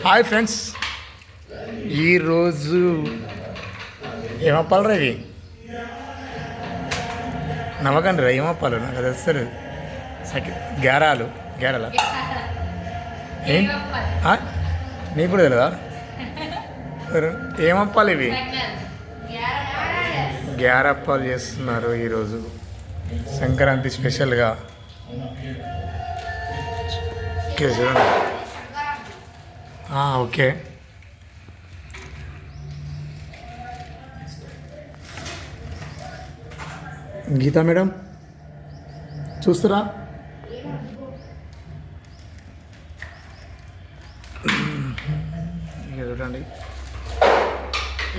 Hi friends, ఈరోజు ఏమప్పాలరా ఇవి? నమ్మకండి రా, ఏమప్పాలు నాకు అది వస్తారు. గ్యారాలు గ్యారలా ఏం నీకు కూడా తెలియదా? ఏమప్పాలు ఇవి? గ్యారప్పాలు చేస్తున్నారు ఈరోజు సంక్రాంతి స్పెషల్గా. ఓకే చూడండి. ఓకే గీతా మేడం చూస్తురా? ఇక చూడండి,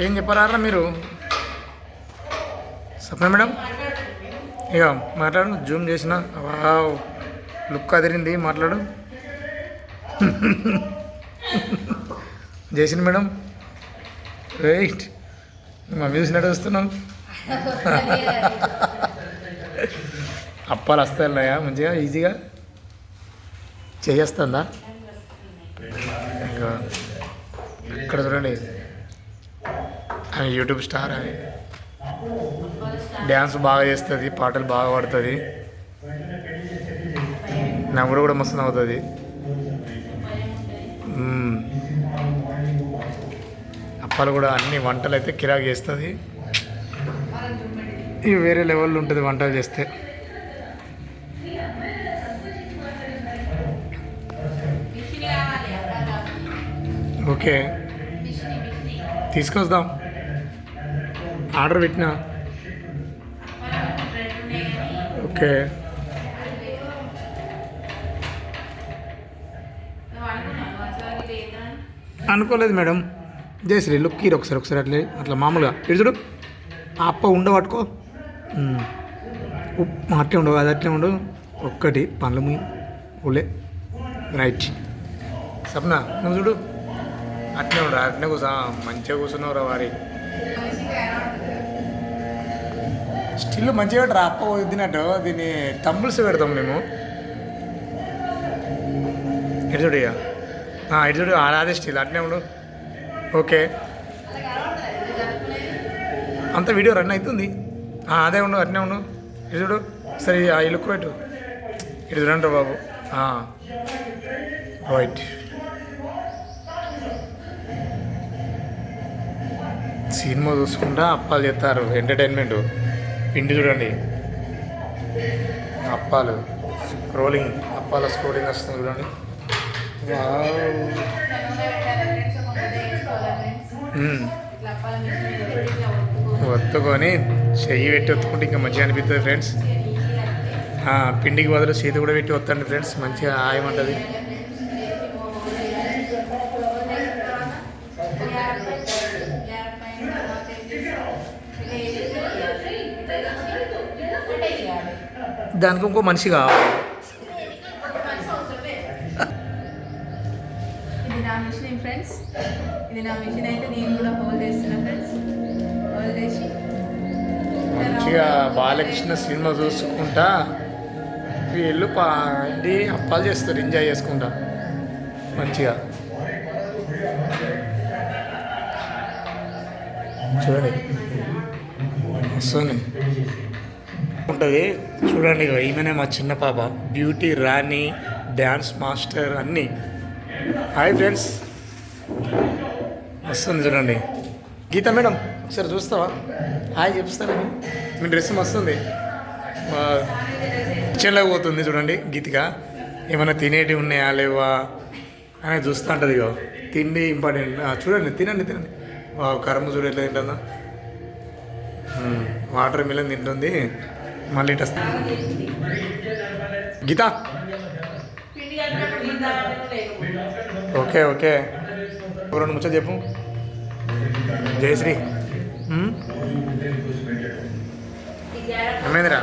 ఏం చెప్పారా మీరు? సప్న మేడం ఇక మాట్లాడు, జూమ్ చేసిన లుక్ అదిరింది, మాట్లాడు. చేసిన మేడం రైట్, మమ్మీ చూసినట్టు వస్తున్నాం. అప్పాలు వస్తాయా మంచిగా ఈజీగా చేస్తుందా? ఇంకా ఇక్కడ చూడండి, ఆమె యూట్యూబ్ స్టార్, అని డ్యాన్స్ బాగా చేస్తుంది, పాటలు బాగా పాడుతుంది, నవ్వుడు కూడా మస్తు నవ్వుతుంది. అప్పాలు కూడా అన్ని వంటలు అయితే కిరాక్ చేస్తుంది. ఇవి వేరే లెవెల్లో ఉంటుంది వంటలు చేస్తే. ఓకే తీసుకొస్తాం, ఆర్డర్ పెట్టినా. ఓకే అనుకోలేదు మేడం. జయశ్రీ లుక్ కీరు ఒకసారి అట్లే అట్లా మామూలుగా ఇడుచుడు. ఆ అప్ప ఉండబట్టుకో, అట్లే ఉండవు, అది అట్లే ఉండవు. ఒక్కటి పండ్లు ముయి ఉలే రైట్. సప్న నువ్వు చూడు, అట్లే ఉండవు, అట్లే కూర్చో, మంచిగా కూర్చున్నావు రా వారి. స్టిల్ మంచిగా రా, అప్ప వద్దినట్టు దీన్ని టంబుల్స్ పెడతాం మేము. ఇటు చూడు, ఇక ఇటు చూడు, అదే స్టిల్ అట్లే ఉండు. ఓకే అంత వీడియో రన్ అవుతుంది, అదే ఉండు, అట్నే ఉండు. ఇటు చూడు సరే, ఈ లుక్ పెట్టు, ఇటు చూడండి బాబు. రైట్, సినిమా చూసుకుంటా అప్పాలు చేస్తారు, ఎంటర్టైన్మెంట్. పిండి చూడండి, అప్పాలు స్క్రోలింగ్, అప్పాల స్క్రోలింగ్ వస్తుంది చూడండి. ఒత్తుకొని చెయ్యి పెట్టి ఒత్తుకుంటే ఇంకా మంచిగా అనిపిస్తుంది ఫ్రెండ్స్. పిండికి బదులు చేతి కూడా పెట్టి వత్తండి ఫ్రెండ్స్, మంచిగా ఆయమంటుంది. దానికి ఇంకో మనిషి కావాలి. ఇది నా మిషన్ ఫ్రెండ్స్, ఇది నా మిషన్ అయితే నేను కూడా హోల్ చేస్తున్నా ఫ్రెండ్స్. హోల్ చేసి మంచిగా బాలకృష్ణ సినిమా చూసుకుంటా వీళ్ళు ఏంటి అప్పాలు చేస్తారు, ఎంజాయ్ చేసుకుంటా మంచిగా. చూడండి వస్తుంది ఉంటుంది చూడండి. ఈమెనే మా చిన్న పాప, బ్యూటీ రాణి, డ్యాన్స్ మాస్టర్ అన్నీ. హాయ్ ఫ్రెండ్స్, వస్తుంది చూడండి. గీత మేడం ఒకసారి చూస్తావా? హాయ్ చెప్తాను. మీ డ్రెస్ వస్తుంది, కిచెన్లోకి పోతుంది చూడండి. గీతిక ఏమైనా తినేటివి ఉన్నాయా లేవా అని చూస్తూ ఉంటుంది. ఇగో తిండి ఇంపార్టెంట్, చూడండి తినండి తినండి. కరము చూడ ఎట్లా తింటుందా, వాటర్ మిలన్ తింటుంది. మళ్ళీ ఇటు గీత. ఓకే ఓకే, రెండు ముచ్చట చెప్పు. జయశ్రీ అమ్మేందిరా?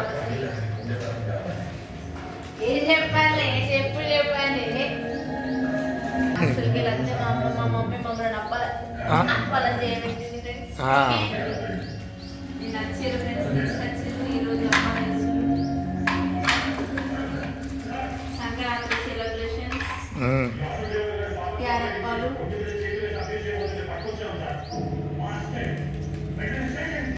క్యారెట్ పాలు